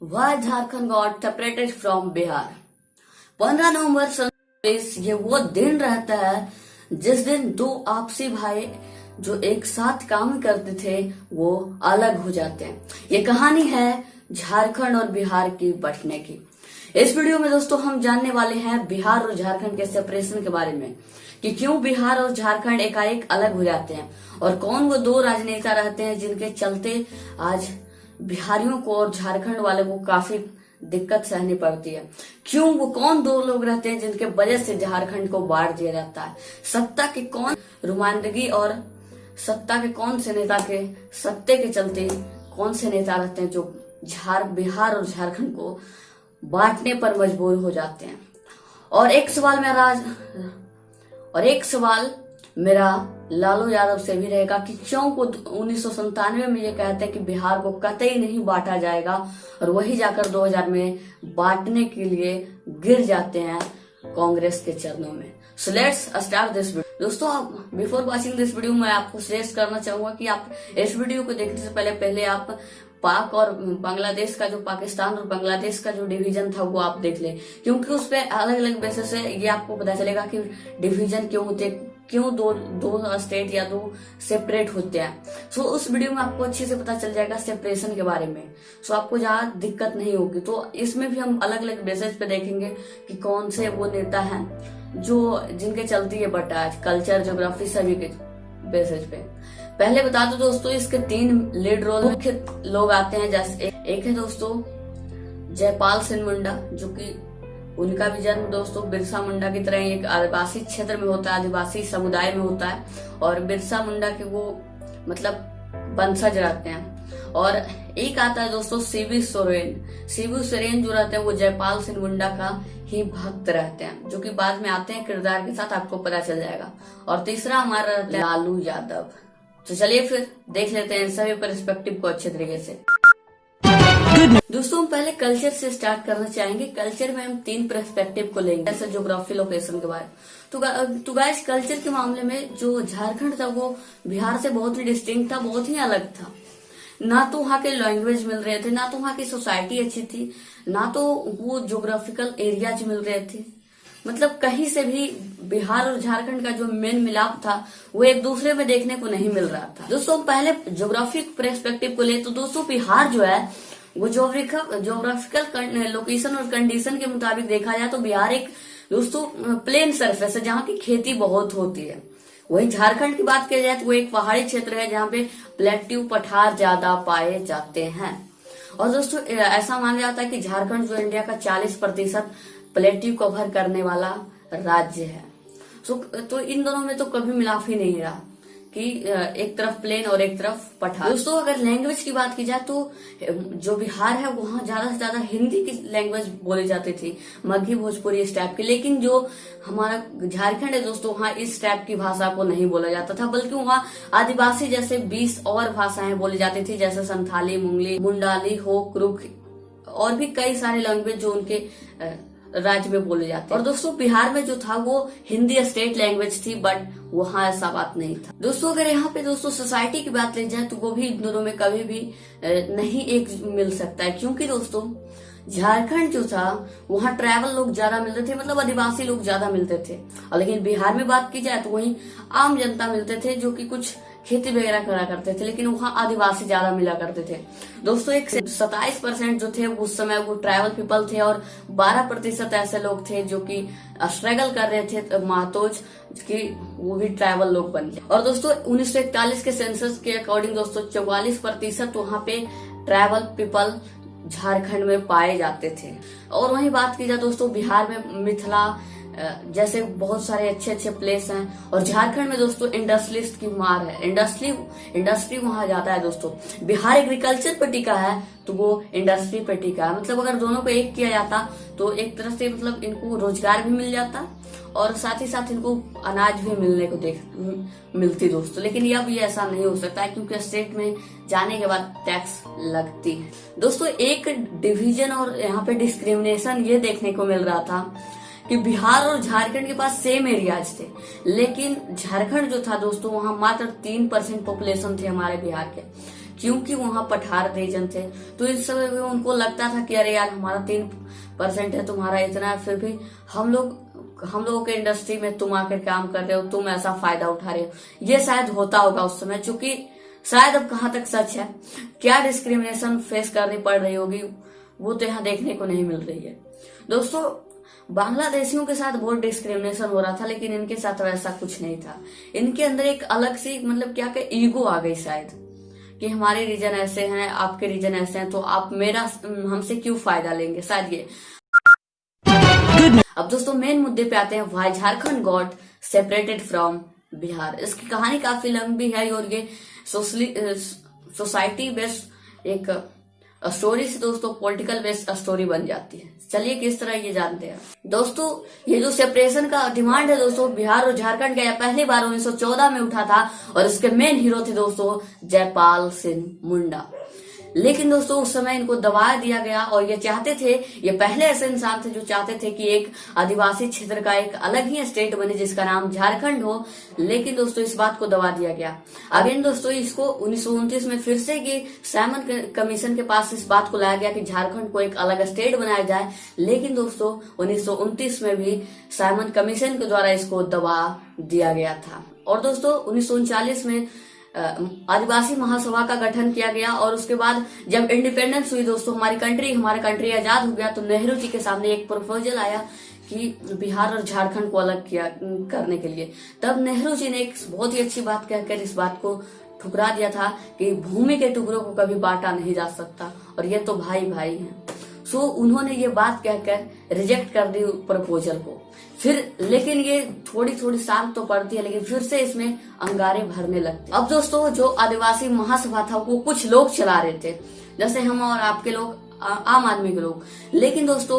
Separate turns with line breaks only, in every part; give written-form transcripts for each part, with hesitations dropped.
Why Jharkhand got separated from Bihar? 15 नवंबर सन 2023 ये वो दिन रहता है जिस दिन दो आपसी भाई जो एक साथ काम करते थे वो अलग हो जाते हैं। ये कहानी है झारखंड और बिहार की बंटने की। इस वीडियो में दोस्तों हम जानने वाले हैं बिहार और झारखंड के सेपरेशन के बारे में कि क्यों बिहार और झारखंड एकाएक अलग हो जाते हैं और कौन वो दो राजनेता रहते हैं जिनके चलते आज बिहारियों को और झारखंड वाले को काफी दिक्कत सहनी पड़ती है। क्यों वो कौन दो लोग रहते हैं जिनके वजह से झारखंड को बांट दिया जाता है। सत्ता के कौन रुमानदगी और सत्ता के कौन से नेता के सत्ते के चलते कौन से नेता रहते हैं जो बिहार और झारखंड को बांटने पर मजबूर हो जाते हैं। और एक सवाल मेरा लालू यादव से भी रहेगा कि क्यों वो 1997 में ये कहते हैं कि बिहार को कतई नहीं बांटा जाएगा और वही जाकर 2000 में बांटने के लिए गिर जाते हैं कांग्रेस के चरणों में। So let's start this video. दोस्तों बिफोर वॉचिंग दिस वीडियो मैं आपको सजेस्ट करना चाहूंगा कि आप इस वीडियो को देखने से पहले आप पाक और बांग्लादेश का जो पाकिस्तान और बांग्लादेश का जो डिवीजन था वो आप देख लें, क्योंकि उस पर अलग अलग बेसिस से ये आपको पता चलेगा कि डिवीजन क्यों होते, क्यों दो स्टेट या दो सेपरेट होते हैं। सो उस वीडियो में आपको अच्छे से पता चल जाएगा सेपरेशन के बारे में। सो आपको ज्यादा दिक्कत नहीं होगी। तो इसमें भी हम अलग अलग बेसिस पे देखेंगे कि कौन से वो नेता हैं जो जिनके चलती है बटा है, कल्चर, ज्योग्राफी सभी के बेसिस पे। पहले बता दो दोस्तों इसके 3 लीड रोल मुख्य लोग आते हैं। जैसे एक है दोस्तों जयपाल सिंह मुंडा, जो कि उनका भी जन्म दोस्तों बिरसा मुंडा की तरह एक आदिवासी क्षेत्र में होता है, आदिवासी समुदाय में होता है और बिरसा मुंडा के वो मतलब वंशज रहते हैं। और एक आता है दोस्तों शिबू सोरेन जो रहते हैं वो जयपाल सिंह मुंडा का ही भक्त रहते हैं, जो कि बाद में आते हैं किरदार के साथ, आपको पता चल जाएगा। और तीसरा हमारा रहता है लालू यादव। तो चलिए फिर देख लेते हैं सभी पर्सपेक्टिव को अच्छे तरीके से। दोस्तों हम पहले कल्चर से स्टार्ट करना चाहेंगे। कल्चर में हम 3 पर्सपेक्टिव को लेंगे, जैसे ज्योग्राफी, लोकेशन के बारे में। तो गाइस कल्चर के मामले में जो झारखंड था वो बिहार से बहुत ही डिस्टिंक्ट था, बहुत ही अलग था। ना तो वहाँ के लैंग्वेज मिल रहे थे, ना तो वहाँ की सोसाइटी अच्छी थी, ना तो वो ज्योग्राफिकल एरियाज मिल रहे थे। मतलब कहीं से भी बिहार और झारखंड का जो मेन मिलाप था वो एक दूसरे में देखने को नहीं मिल रहा था। दोस्तों पहले ज्योग्राफिक पर्सपेक्टिव को ले तो दोस्तों बिहार जो है वो ज्योग्राफिकल लोकेशन और कंडीशन के मुताबिक देखा जाए तो बिहार एक दोस्तों प्लेन सरफेस है जहाँ की खेती बहुत होती है। वहीं झारखंड की बात की जाए तो वो एक पहाड़ी क्षेत्र है जहाँ पे प्लेट्यू पठार ज्यादा पाए जाते हैं। और दोस्तों ऐसा माना जाता है कि झारखंड जो इंडिया का 40% प्लेट्यू कवर करने वाला राज्य है। तो इन दोनों में तो कभी मिलाप ही नहीं रहा कि एक तरफ प्लेन और एक तरफ पठार। दोस्तों अगर लैंग्वेज की बात की जाए तो जो बिहार है वहाँ ज्यादा से ज्यादा हिंदी की लैंग्वेज बोली जाती थी, मगही, भोजपुरी इस टाइप की। लेकिन जो हमारा झारखंड है दोस्तों वहाँ इस टाइप की भाषा को नहीं बोला जाता था, बल्कि वहाँ आदिवासी जैसे 20 और भाषाएं बोली जाती थी, जैसे संथाली, मुंडाली, हो, क्रुक और भी कई सारे लैंग्वेज जो उनके राज्य में बोले जाते हैं। और दोस्तों बिहार में जो था वो हिंदी स्टेट लैंग्वेज थी, बट वहाँ ऐसा बात नहीं था। दोस्तों अगर यहाँ पे दोस्तों सोसाइटी की बात ले जाए तो वो भी इन दोनों में कभी भी नहीं एक मिल सकता है, क्योंकि दोस्तों झारखंड जो था वहाँ ट्राइबल लोग ज्यादा मिलते थे, मतलब आदिवासी लोग ज्यादा मिलते थे। और लेकिन बिहार में बात की जाए तो वहीं आम जनता मिलते थे जो कि कुछ खेती वगैरह करा करते थे, लेकिन वहाँ आदिवासी ज्यादा मिला करते थे। दोस्तों एक 27% जो थे उस समय वो ट्राइबल पीपल थे और 12% ऐसे लोग थे जो कि स्ट्रगल कर रहे थे महतोज कि वो भी ट्राइबल लोग बन गए। और दोस्तों 1941 के सेंसस के अकॉर्डिंग दोस्तों 44% वहाँ पे ट्राइबल पीपल झारखंड में पाए जाते थे। और वहीं बात की जाए दोस्तों बिहार में मिथिला जैसे बहुत सारे अच्छे अच्छे प्लेस हैं। और झारखंड में दोस्तों इंडस्ट्रियलिस्ट की मार है, इंडस्ट्री वहां ज्यादा है दोस्तों। बिहार एग्रीकल्चर पे टिका है तो वो इंडस्ट्री पे टिका है। मतलब अगर दोनों को एक किया जाता तो एक तरह से मतलब इनको रोजगार भी मिल जाता और साथ ही साथ इनको अनाज भी मिलने को मिलती दोस्तों। लेकिन अब ये ऐसा नहीं हो सकता है क्योंकि स्टेट में जाने के बाद टैक्स लगती है। दोस्तों एक डिवीजन और यहाँ पे डिस्क्रिमिनेशन ये देखने को मिल रहा था कि बिहार और झारखंड के पास सेम एरियाज थे, लेकिन झारखंड जो था दोस्तों वहां मात्र 3% पॉपुलेशन थे हमारे बिहार के। क्योंकि वहां पठार रीजन थे। तो इस समय भी उनको लगता था कि अरे यार हमारा 3% है, तुम्हारा इतना है, फिर भी हम लोगों के इंडस्ट्री में तुम आकर काम कर रहे हो, तुम ऐसा फायदा उठा रहे हो। ये शायद होता होगा उस समय, चूंकि शायद अब कहाँ तक सच है, क्या डिस्क्रिमिनेशन फेस करनी पड़ रही होगी वो तो यहाँ देखने को नहीं मिल रही है। दोस्तों बांग्लादेशियों के साथ बहुत डिस्क्रिमिनेशन हो रहा था, लेकिन इनके साथ वैसा कुछ नहीं था। इनके अंदर एक अलग सी मतलब क्या कि ईगो आ गई शायद, कि हमारे रीजन ऐसे हैं, आपके रीजन ऐसे हैं, तो आप हमसे क्यों फायदा लेंगे, शायद ये। अब दोस्तों मेन मुद्दे पे आते हैं, why Jharkhand got separated from Bihar. इसकी कहानी काफी लंबी है और ये सोसाइटी बेस्ड एक स्टोरी से दोस्तों पॉलिटिकल बेस्ड स्टोरी बन जाती है। चलिए किस तरह ये जानते हैं। दोस्तों ये जो सेपरेशन का डिमांड है दोस्तों बिहार और झारखंड का पहली बार 1914 में उठा था और इसके मेन हीरो थे दोस्तों जयपाल सिंह मुंडा। लेकिन दोस्तों उस समय इनको दबा दिया गया और ये चाहते थे, ये पहले ऐसे इंसान थे जो चाहते थे कि एक आदिवासी क्षेत्र का एक अलग ही स्टेट बने जिसका नाम झारखंड हो। लेकिन दोस्तों इस बात को दबा दिया गया। अगेन दोस्तों इसको 1929 में फिर से कि साइमन कमीशन के पास इस बात को लाया गया कि झारखंड को एक अलग स्टेट बनाया जाए। लेकिन दोस्तों 1929 में भी साइमन कमीशन के द्वारा इसको दबा दिया गया था। और दोस्तों 1939 में आदिवासी महासभा का गठन किया गया और उसके बाद जब इंडिपेंडेंस हुई दोस्तों हमारा कंट्री आजाद हो गया, तो नेहरू जी के सामने एक प्रपोजल आया कि बिहार और झारखंड को अलग करने के लिए। तब नेहरू जी ने एक बहुत ही अच्छी बात कहकर इस बात को ठुकरा दिया था कि भूमि के टुकड़ों को कभी बांटा नहीं जा सकता और ये तो भाई भाई हैं। सो उन्होंने ये बात कहकर रिजेक्ट कर दी प्रपोजल को। फिर लेकिन ये थोड़ी शांत तो पड़ती है, लेकिन फिर से इसमें अंगारे भरने लगते। अब दोस्तों जो आदिवासी महासभा था वो कुछ लोग चला रहे थे, जैसे हम और आपके लोग, आम आदमी के लोग। लेकिन दोस्तों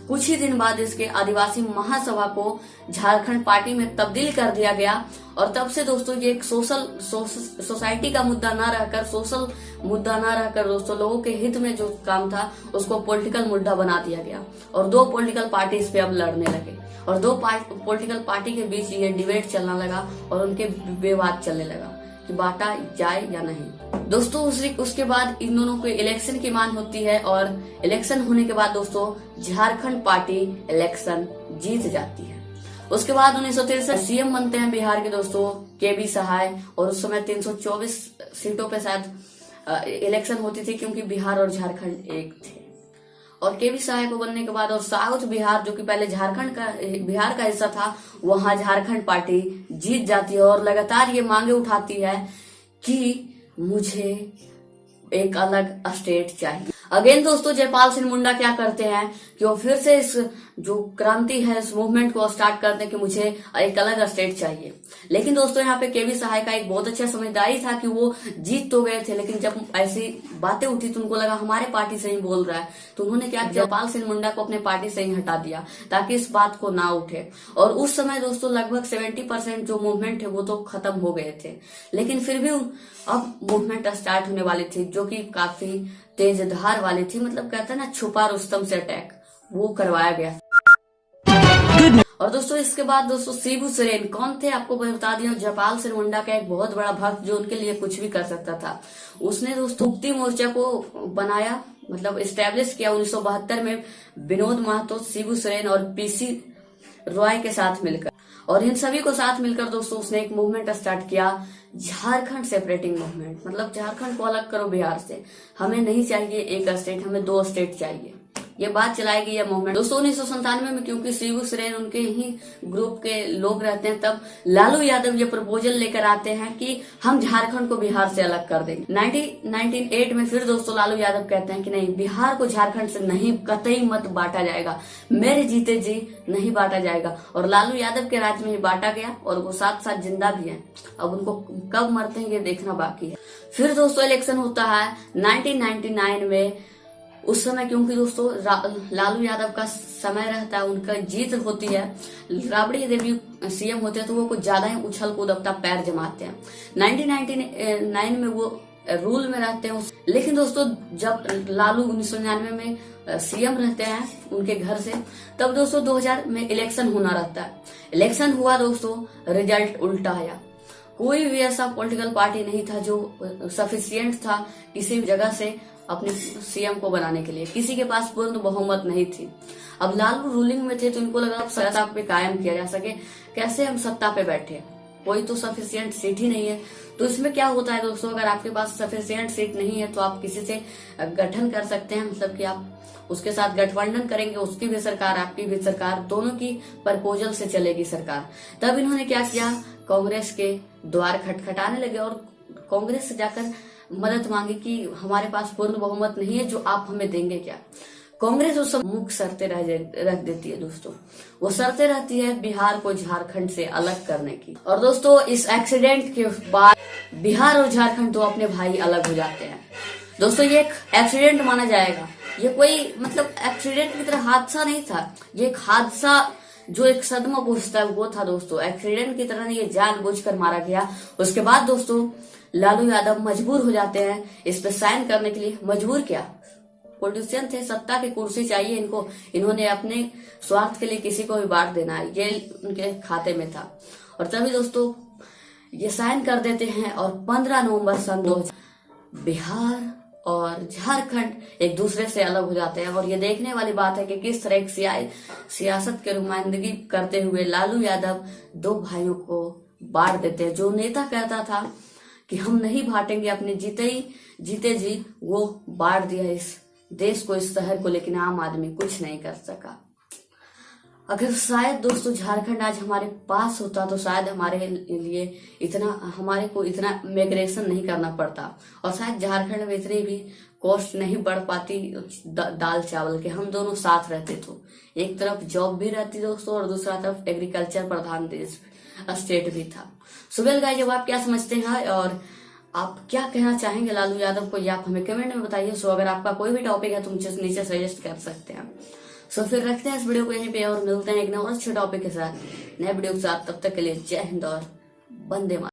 कुछ ही दिन बाद इसके आदिवासी महासभा को झारखंड पार्टी में तब्दील कर दिया गया और तब से दोस्तों ये एक सोसाइटी का मुद्दा ना रहकर, सोशल मुद्दा ना रहकर दोस्तों लोगों के हित में जो काम था उसको पॉलिटिकल मुद्दा बना दिया गया और दो पॉलिटिकल पार्टी इस पे अब लड़ने लगे और दो पॉलिटिकल पार्टी के बीच ये डिबेट चलने लगा और उनके विवाद चलने लगा कि बांटा जाए या नहीं। दोस्तों उसके बाद इन दोनों को इलेक्शन की मांग होती है और इलेक्शन होने के बाद दोस्तों झारखंड पार्टी इलेक्शन जीत जाती है। उसके बाद 1963 सीएम बनते हैं बिहार के दोस्तों केबी सहाय और उस समय 324 सीटों पे शायद इलेक्शन होती थी क्योंकि बिहार और झारखंड एक थे। और केबी सहाय को बनने के बाद और साउथ बिहार जो कि पहले बिहार का हिस्सा था, वहां झारखंड पार्टी जीत जाती है और लगातार ये मांगे उठाती है कि मुझे एक अलग स्टेट चाहिए। अगेन दोस्तों जयपाल सिंह मुंडा क्या करते हैं कि वो फिर से इस जो क्रांति है इस मूवमेंट को स्टार्ट करते हैं कि मुझे एक अलग स्टेट चाहिए। लेकिन दोस्तों यहाँ पे केबी सहाय का एक बहुत अच्छा समझदारी था कि वो जीत तो गए थे, लेकिन जब ऐसी बातें उठी तो उनको लगा हमारे पार्टी से ही बोल रहा है, तो उन्होंने क्या जयपाल सिंह मुंडा को अपने पार्टी से ही हटा दिया ताकि इस बात को ना उठे। और उस समय दोस्तों लगभग 70% जो मूवमेंट है वो तो खत्म हो गए थे, लेकिन फिर भी अब मूवमेंट स्टार्ट होने वाली थी जो कि काफी तेज धार वाली थी। मतलब कहते हैं ना छुपा रुस्तम से अटैक, वो करवाया गया। और दोस्तों इसके बाद दोस्तों शिबू सोरेन कौन थे आपको बता दिया, जयपाल सिंह मुंडा का एक बहुत बड़ा भक्त जो उनके लिए कुछ भी कर सकता था। उसने दोस्तों मुक्ति मोर्चा को बनाया, मतलब स्टैब्लिश किया 1972 में विनोद महतो, शिबू सोरेन और पीसी रॉय के साथ मिलकर। और इन सभी को साथ मिलकर दोस्तों उसने एक मूवमेंट स्टार्ट किया, झारखंड सेपरेटिंग मूवमेंट। मतलब झारखंड को अलग करो बिहार से, हमें नहीं चाहिए एक स्टेट, हमें 2 स्टेट चाहिए। ये बात चलाई गई है मूवमेंट दोस्तों 1997 में, क्योंकि शिबू सोरेन उनके ही ग्रुप के लोग रहते हैं। तब लालू यादव ये प्रपोजल लेकर आते हैं कि हम झारखंड को बिहार से अलग कर देंगे। 1998 में फिर दोस्तों लालू यादव कहते हैं कि नहीं, बिहार को झारखंड से नहीं, कतई मत बांटा जाएगा, मेरे जीते जी नहीं बांटा जाएगा। और लालू यादव के राज में ही बांटा गया और वो साथ साथ जिंदा भी है। अब उनको कब मरते हैं ये देखना बाकी है। फिर दोस्तों इलेक्शन होता है 1999 में। उस समय क्योंकि दोस्तों लालू यादव का समय रहता है, उनका जीत होती है, राबड़ी देवी सीएम होते हैं, तो वो कुछ ज्यादा ही उछल कूद अपना पैर जमाते हैं। 1999 में वो रूल में रहते हैं। लेकिन दोस्तों जब लालू 1999 में सीएम रहते हैं उनके घर से, तब दोस्तों 2000 में इलेक्शन होना रहता है। इलेक्शन हुआ दोस्तों, रिजल्ट उल्टा आया। कोई भी ऐसा पॉलिटिकल पार्टी नहीं था जो सफिशिएंट था किसी भी जगह से अपने सीएम को बनाने के लिए। किसी के पास पूर्ण बहुमत नहीं थी। अब लालू रूलिंग में थे तो इनको लगा अब सत्ता पे कायम किया जा सके, कैसे हम सत्ता पे बैठे, कोई तो सफिशिएंट सीट ही नहीं है। तो इसमें क्या होता है दोस्तों, अगर आपके पास सफिशिएंट सीट नहीं है तो आप किसी से गठन कर सकते हैं, मतलब कि आप उसके साथ गठबंधन करेंगे, उसकी भी सरकार आपकी भी सरकार, दोनों की प्रपोजल से चलेगी सरकार। तब इन्होंने क्या किया, कांग्रेस के द्वार खटखटाने लगे और कांग्रेस से जाकर मदद मांगी कि हमारे पास पूर्ण बहुमत नहीं है, जो आप हमें देंगे क्या। कांग्रेस उस मुख्य शर्तें रख देती है दोस्तों। वो शर्तें रहती है बिहार को झारखंड से अलग करने की। और दोस्तों इस एक्सीडेंट के बाद बिहार और झारखंड तो अपने भाई अलग हो जाते हैं। दोस्तों ये एक एक्सीडेंट माना जाएगा, ये कोई मतलब एक्सीडेंट की तरह हादसा नहीं था, ये एक हादसा जो एक सदमा पहुंचता है वो था दोस्तों। एक्सीडेंट की तरह नहीं, ये जानबूझकर मारा गया। उसके बाद दोस्तों लालू यादव मजबूर हो जाते हैं इस पे साइन करने के लिए। मजबूर क्या, पॉलिटिशियन थे, सत्ता की कुर्सी चाहिए इनको, इन्होंने अपने स्वार्थ के लिए किसी को भी बांट देना है, ये उनके खाते में था। और तभी दोस्तों ये साइन कर देते हैं और 15 नवंबर सन 2000 बिहार और झारखंड एक दूसरे से अलग हो जाते हैं। और ये देखने वाली बात है कि किस तरह एक सियासत की नुमाइंदगी करते हुए लालू यादव दो भाइयों को बांट देते हैं। जो नेता कहता था कि हम नहीं बांटेंगे अपने जीते जी, वो बांट दिया इस देश को, इस शहर को, लेकिन आम आदमी कुछ नहीं कर सका। अगर शायद दोस्तों झारखंड आज हमारे पास होता तो शायद हमारे लिए हमारे को इतना माइग्रेशन नहीं करना पड़ता, और शायद झारखंड में इतनी भी कॉस्ट नहीं बढ़ पाती दाल चावल के। हम दोनों साथ रहते तो एक तरफ जॉब भी रहती दोस्तों और दूसरा तरफ एग्रीकल्चर प्रधान देश स्टेट भी था। सुबेल गाइस, जब आप क्या समझते हैं और आप क्या कहना चाहेंगे लालू यादव को, ये आप हमें कमेंट में बताइए। सो अगर आपका कोई भी टॉपिक है तो मुझे नीचे सजेस्ट कर सकते हैं। सो फिर रखते हैं इस वीडियो को यहीं पे और मिलते हैं एक नए और अच्छे टॉपिक के साथ, नए वीडियो के साथ। तब तक के लिए जय हिंद और वंदे मातरम।